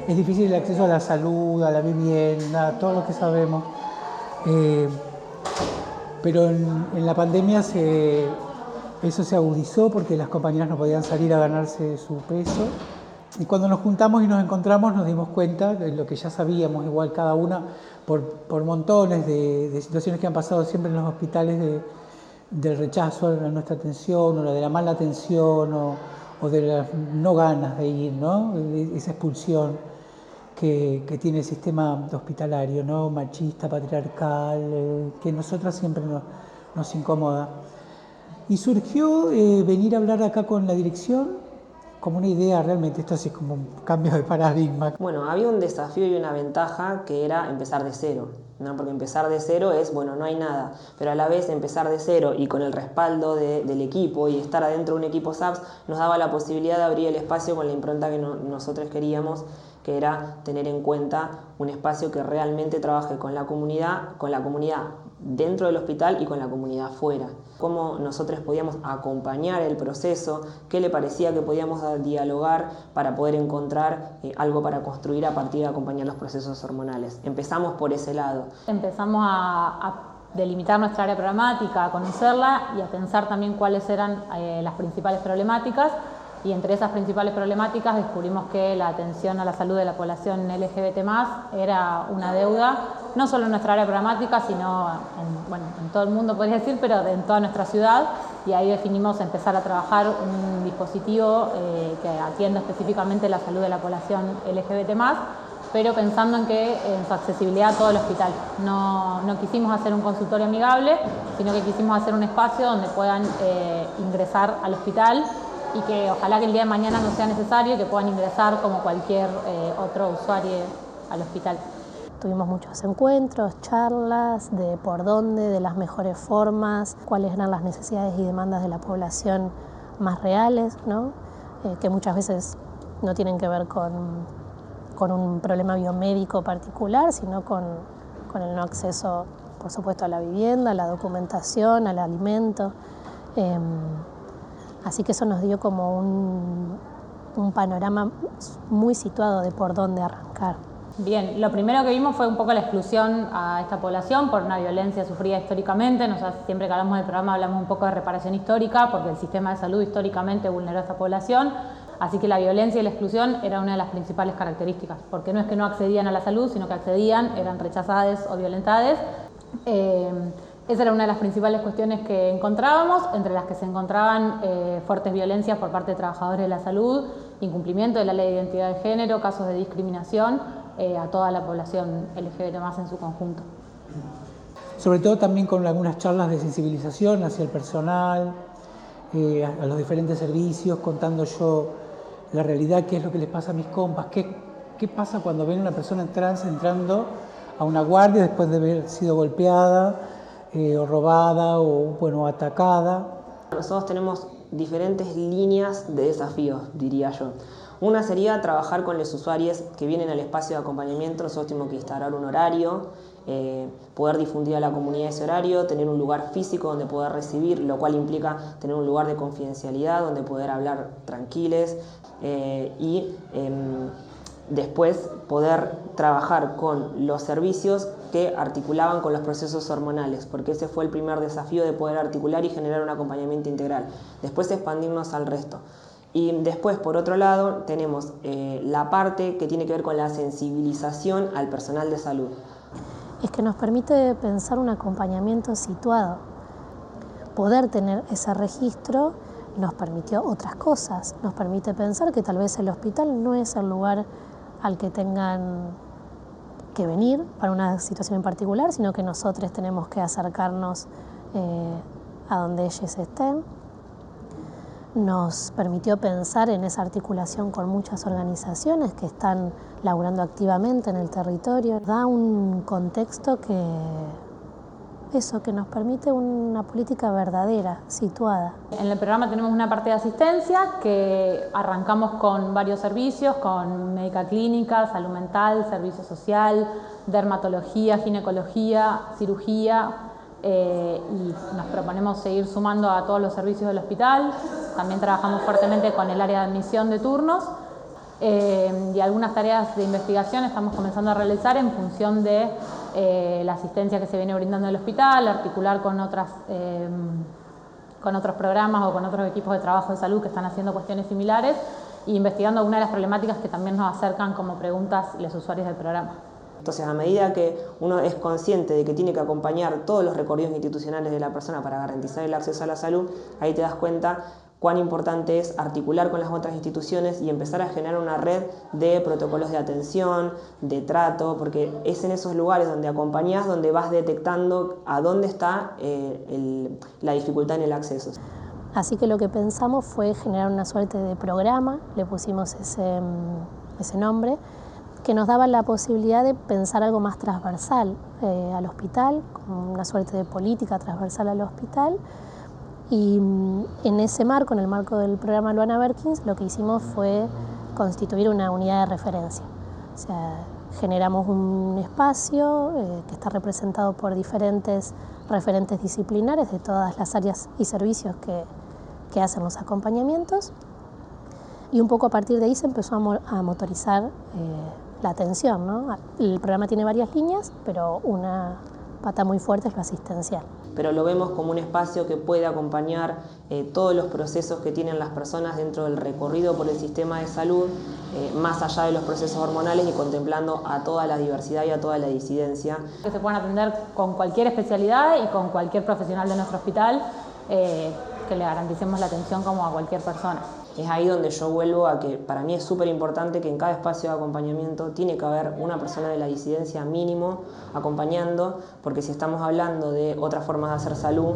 es difícil el acceso a la salud, a la vivienda, todo lo que sabemos. Pero en la pandemia eso se agudizó porque las compañeras no podían salir a ganarse su peso. Y cuando nos juntamos y nos encontramos nos dimos cuenta de lo que ya sabíamos, igual cada una, por montones de situaciones que han pasado siempre en los hospitales del rechazo a nuestra atención, o de la mala atención, o de las no ganas de ir, ¿no? Esa expulsión que tiene el sistema hospitalario, ¿no? Machista, patriarcal, que a nosotras siempre nos incomoda. Y surgió venir a hablar acá con la dirección como una idea, realmente esto sí es como un cambio de paradigma. Bueno, había un desafío y una ventaja que era empezar de cero, ¿no? Porque empezar de cero es, bueno, no hay nada, pero a la vez empezar de cero y con el respaldo del equipo y estar adentro de un equipo SAPS nos daba la posibilidad de abrir el espacio con la impronta que nosotros queríamos, que era tener en cuenta un espacio que realmente trabaje con la comunidad dentro del hospital y con la comunidad fuera. Cómo nosotros podíamos acompañar el proceso, qué le parecía que podíamos dialogar para poder encontrar algo para construir a partir de acompañar los procesos hormonales. Empezamos por ese lado. Empezamos a delimitar nuestra área programática, a conocerla y a pensar también cuáles eran las principales problemáticas. Y entre esas principales problemáticas descubrimos que la atención a la salud de la población LGBT+ era una deuda, no solo en nuestra área programática, sino en todo el mundo, podría decir, pero en toda nuestra ciudad. Y ahí definimos empezar a trabajar un dispositivo que atienda específicamente la salud de la población LGBT+, pero pensando en su accesibilidad a todo el hospital. No quisimos hacer un consultorio amigable, sino que quisimos hacer un espacio donde puedan ingresar al hospital y que ojalá que el día de mañana no sea necesario y que puedan ingresar como cualquier otro usuario al hospital. Tuvimos muchos encuentros, charlas de por dónde, de las mejores formas, cuáles eran las necesidades y demandas de la población más reales, ¿no? Que muchas veces no tienen que ver con un problema biomédico particular, sino con el no acceso, por supuesto, a la vivienda, a la documentación, al alimento. Así que eso nos dio como un panorama muy situado de por dónde arrancar. Bien, lo primero que vimos fue un poco la exclusión a esta población por una violencia sufrida históricamente. Siempre que hablamos del programa hablamos un poco de reparación histórica, porque el sistema de salud históricamente vulneró a esta población. Así que la violencia y la exclusión era una de las principales características, porque no es que no accedían a la salud, sino que accedían, eran rechazadas o violentadas. Esa era una de las principales cuestiones que encontrábamos, entre las que se encontraban fuertes violencias por parte de trabajadores de la salud, incumplimiento de la ley de identidad de género, casos de discriminación a toda la población LGBT+ en su conjunto. Sobre todo también con algunas charlas de sensibilización hacia el personal, a los diferentes servicios, contando yo la realidad, qué es lo que les pasa a mis compas, qué pasa cuando ven a una persona trans entrando a una guardia después de haber sido golpeada, o robada o atacada. Nosotros tenemos diferentes líneas de desafíos, diría yo. Una sería trabajar con los usuarios que vienen al espacio de acompañamiento. Nosotros tenemos que instaurar un horario, poder difundir a la comunidad ese horario, tener un lugar físico donde poder recibir, lo cual implica tener un lugar de confidencialidad donde poder hablar tranquiles y después poder trabajar con los servicios que articulaban con los procesos hormonales, porque ese fue el primer desafío, de poder articular y generar un acompañamiento integral. Después expandirnos al resto. Y después, por otro lado, tenemos la parte que tiene que ver con la sensibilización al personal de salud. Es que nos permite pensar un acompañamiento situado. Poder tener ese registro nos permitió otras cosas. Nos permite pensar que tal vez el hospital no es el lugar al que tengan que venir para una situación en particular, sino que nosotros tenemos que acercarnos a donde ellos estén. Nos permitió pensar en esa articulación con muchas organizaciones que están laburando activamente en el territorio. Da un contexto que nos permite una política verdadera, situada. En el programa tenemos una parte de asistencia que arrancamos con varios servicios, con médica clínica, salud mental, servicio social, dermatología, ginecología, cirugía, y nos proponemos seguir sumando a todos los servicios del hospital. También trabajamos fuertemente con el área de admisión de turnos y algunas tareas de investigación estamos comenzando a realizar en función de la asistencia que se viene brindando en el hospital, articular con otros programas o con otros equipos de trabajo de salud que están haciendo cuestiones similares e investigando algunas de las problemáticas que también nos acercan como preguntas los usuarios del programa. Entonces, a medida que uno es consciente de que tiene que acompañar todos los recorridos institucionales de la persona para garantizar el acceso a la salud, ahí te das cuenta cuán importante es articular con las otras instituciones y empezar a generar una red de protocolos de atención, de trato, porque es en esos lugares donde acompañás, donde vas detectando a dónde está la dificultad en el acceso. Así que lo que pensamos fue generar una suerte de programa, le pusimos ese nombre, que nos daba la posibilidad de pensar algo más transversal al hospital, como una suerte de política transversal al hospital. Y en ese marco, en el marco del programa Luana Berkins, lo que hicimos fue constituir una unidad de referencia. O sea, generamos un espacio que está representado por diferentes referentes disciplinares de todas las áreas y servicios que hacen los acompañamientos. Y un poco a partir de ahí se empezó a motorizar la atención, ¿no? El programa tiene varias líneas, pero una pata muy fuerte es lo asistencial. Pero lo vemos como un espacio que puede acompañar todos los procesos que tienen las personas dentro del recorrido por el sistema de salud, más allá de los procesos hormonales y contemplando a toda la diversidad y a toda la disidencia. Que se puedan atender con cualquier especialidad y con cualquier profesional de nuestro hospital, que le garanticemos la atención como a cualquier persona. Es ahí donde yo vuelvo a que para mí es súper importante que en cada espacio de acompañamiento tiene que haber una persona de la disidencia mínimo acompañando, porque si estamos hablando de otras formas de hacer salud,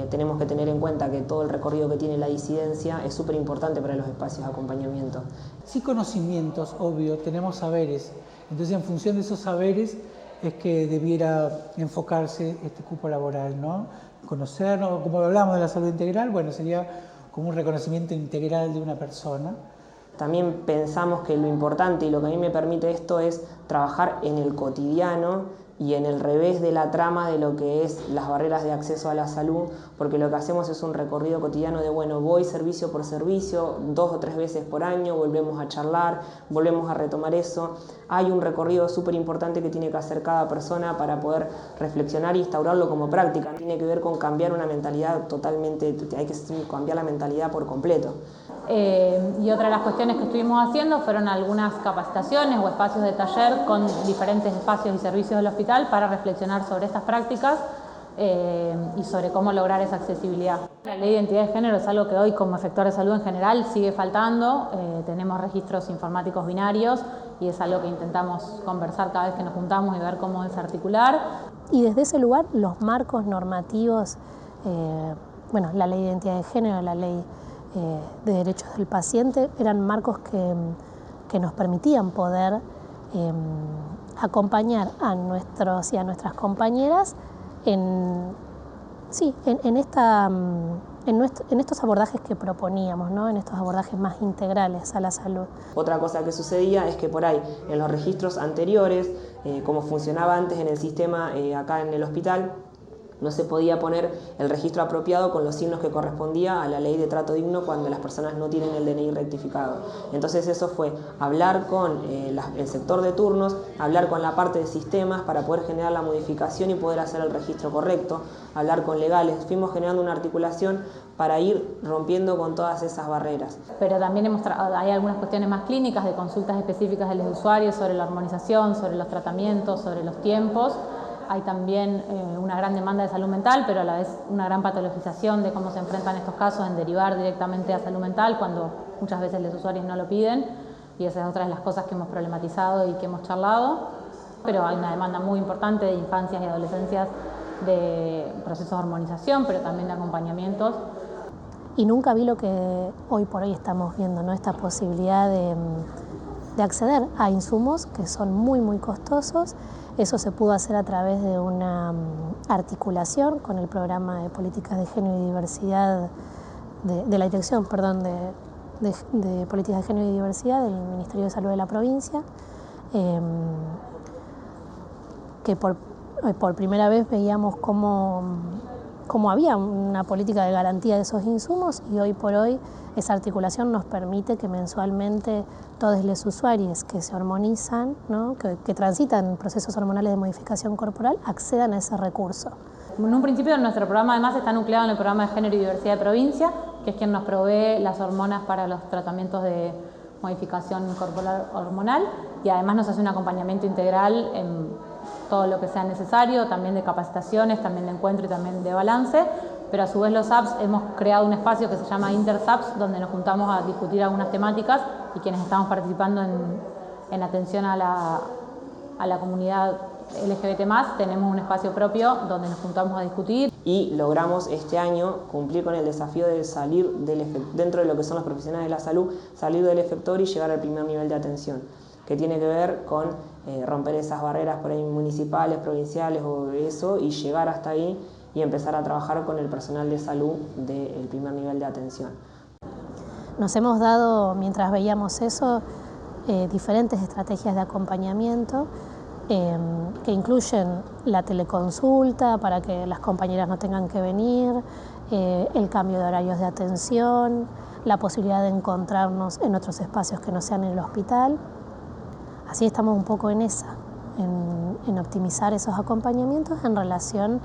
tenemos que tener en cuenta que todo el recorrido que tiene la disidencia es súper importante para los espacios de acompañamiento. Sí, conocimientos, obvio, tenemos saberes. Entonces, en función de esos saberes es que debiera enfocarse este cupo laboral, ¿no? Conocernos, como hablamos de la salud integral, bueno, sería como un reconocimiento integral de una persona. También pensamos que lo importante y lo que a mí me permite esto es trabajar en el cotidiano y en el revés de la trama de lo que es las barreras de acceso a la salud, porque lo que hacemos es un recorrido cotidiano de, bueno, voy servicio por servicio, 2 o 3 veces por año, volvemos a charlar, volvemos a retomar eso. Hay un recorrido súper importante que tiene que hacer cada persona para poder reflexionar e instaurarlo como práctica. Tiene que ver con cambiar una mentalidad totalmente, hay que cambiar la mentalidad por completo. Y otra de las cuestiones que estuvimos haciendo fueron algunas capacitaciones o espacios de taller con diferentes espacios y servicios del hospital para reflexionar sobre estas prácticas y sobre cómo lograr esa accesibilidad. La ley de identidad de género es algo que hoy como efector de salud en general sigue faltando, tenemos registros informáticos binarios y es algo que intentamos conversar cada vez que nos juntamos y ver cómo desarticular. Y desde ese lugar los marcos normativos, bueno, la ley de identidad de género, la ley de derechos del paciente, eran marcos que nos permitían poder acompañar a nuestros y a nuestras compañeras en estos abordajes que proponíamos, ¿no? En estos abordajes más integrales a la salud. Otra cosa que sucedía es que por ahí, en los registros anteriores, como funcionaba antes en el sistema acá en el hospital, no se podía poner el registro apropiado con los signos que correspondía a la ley de trato digno cuando las personas no tienen el DNI rectificado. Entonces eso fue hablar con el sector de turnos, hablar con la parte de sistemas para poder generar la modificación y poder hacer el registro correcto, hablar con legales. Fuimos generando una articulación para ir rompiendo con todas esas barreras. Pero también hay algunas cuestiones más clínicas de consultas específicas de los usuarios sobre la armonización, sobre los tratamientos, sobre los tiempos. Hay también una gran demanda de salud mental, pero a la vez una gran patologización de cómo se enfrentan estos casos en derivar directamente a salud mental cuando muchas veces los usuarios no lo piden, y esa es otra de las cosas que hemos problematizado y que hemos charlado. Pero hay una demanda muy importante de infancias y adolescencias de procesos de hormonización, pero también de acompañamientos. Y nunca vi lo que hoy por hoy estamos viendo, ¿no? Esta posibilidad de acceder a insumos que son muy, muy costosos. Eso se pudo hacer a través de una articulación con el programa de políticas de género y diversidad, de la dirección, perdón, de políticas de género y diversidad del Ministerio de Salud de la provincia, que por primera vez veíamos cómo como había una política de garantía de esos insumos, y hoy por hoy esa articulación nos permite que mensualmente todos los usuarios que se hormonizan, ¿no? que transitan procesos hormonales de modificación corporal, accedan a ese recurso. En un principio nuestro programa además está nucleado en el programa de Género y Diversidad de Provincia, que es quien nos provee las hormonas para los tratamientos de modificación corporal hormonal, y además nos hace un acompañamiento integral en todo lo que sea necesario, también de capacitaciones, también de encuentro y también de balance. Pero a su vez los SAPS hemos creado un espacio que se llama InterSAPS, donde nos juntamos a discutir algunas temáticas, y quienes estamos participando en atención a la comunidad LGBT+, tenemos un espacio propio donde nos juntamos a discutir. Y logramos este año cumplir con el desafío de salir dentro de lo que son los profesionales de la salud, salir del efector y llegar al primer nivel de atención, que tiene que ver con romper esas barreras por ahí municipales, provinciales o eso, y llegar hasta ahí y empezar a trabajar con el personal de salud del primer nivel de atención. Nos hemos dado, mientras veíamos eso, diferentes estrategias de acompañamiento que incluyen la teleconsulta para que las compañeras no tengan que venir, el cambio de horarios de atención, la posibilidad de encontrarnos en otros espacios que no sean en el hospital. Así estamos un poco en esa, en optimizar esos acompañamientos en relación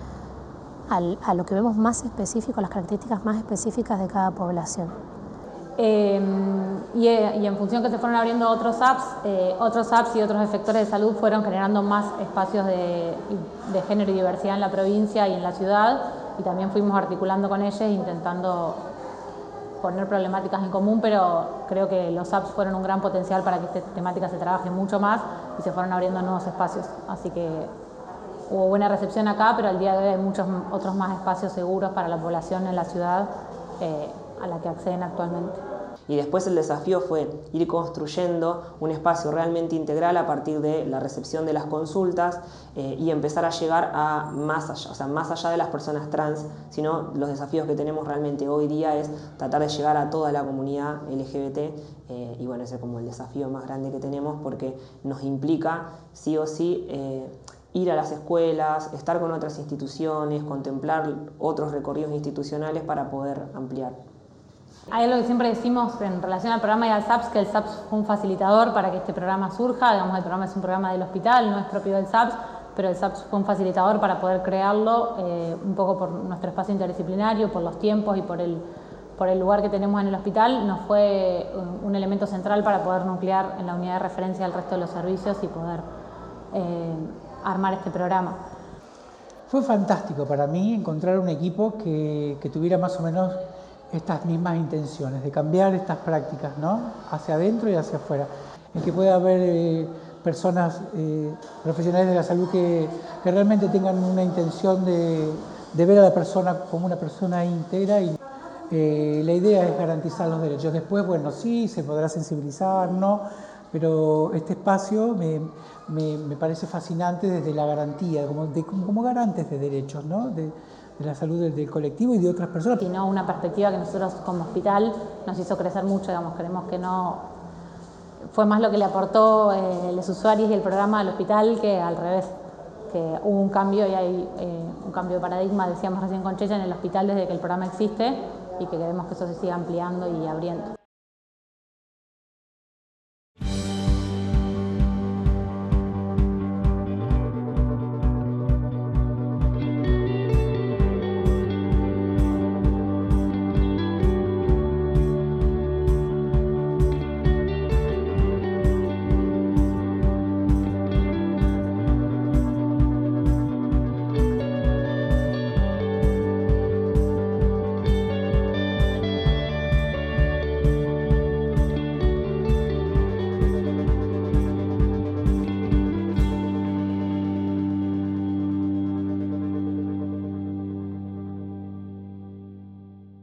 a lo que vemos más específico, las características más específicas de cada población. Y en función que se fueron abriendo otros apps y otros efectores de salud fueron generando más espacios de género y diversidad en la provincia y en la ciudad, y también fuimos articulando con ellos intentando poner problemáticas en común, pero creo que los apps fueron un gran potencial para que esta temática se trabaje mucho más y se fueron abriendo nuevos espacios. Así que hubo buena recepción acá, pero al día de hoy hay muchos otros más espacios seguros para la población en la ciudad a la que acceden actualmente. Y después el desafío fue ir construyendo un espacio realmente integral a partir de la recepción de las consultas y empezar a llegar a más allá, o sea, más allá de las personas trans, sino los desafíos que tenemos realmente hoy día es tratar de llegar a toda la comunidad LGBT y bueno, ese es como el desafío más grande que tenemos, porque nos implica sí o sí ir a las escuelas, estar con otras instituciones, contemplar otros recorridos institucionales para poder ampliar. Hay algo que siempre decimos en relación al programa y al SAPS, que el SAPS fue un facilitador para que este programa surja. Digamos, el programa es un programa del hospital, no es propio del SAPS, pero el SAPS fue un facilitador para poder crearlo, un poco por nuestro espacio interdisciplinario, por los tiempos y por el lugar que tenemos en el hospital. Nos fue un elemento central para poder nuclear en la unidad de referencia al resto de los servicios y poder armar este programa. Fue fantástico para mí encontrar un equipo que tuviera más o menos estas mismas intenciones, de cambiar estas prácticas, ¿no? Hacia adentro y hacia afuera. En que pueda haber personas, profesionales de la salud que realmente tengan una intención de ver a la persona como una persona íntegra, y la idea es garantizar los derechos. Después, bueno, sí, se podrá sensibilizar, ¿no? Pero este espacio me parece fascinante desde la garantía, como garantes de derechos, ¿no? De la salud del colectivo y de otras personas. Sino una perspectiva que nosotros como hospital nos hizo crecer mucho, digamos, creemos que no fue más lo que le aportó los usuarios y el programa al hospital que al revés, que hubo un cambio y hay un cambio de paradigma, decíamos recién con Checha, en el hospital desde que el programa existe, y que queremos que eso se siga ampliando y abriendo.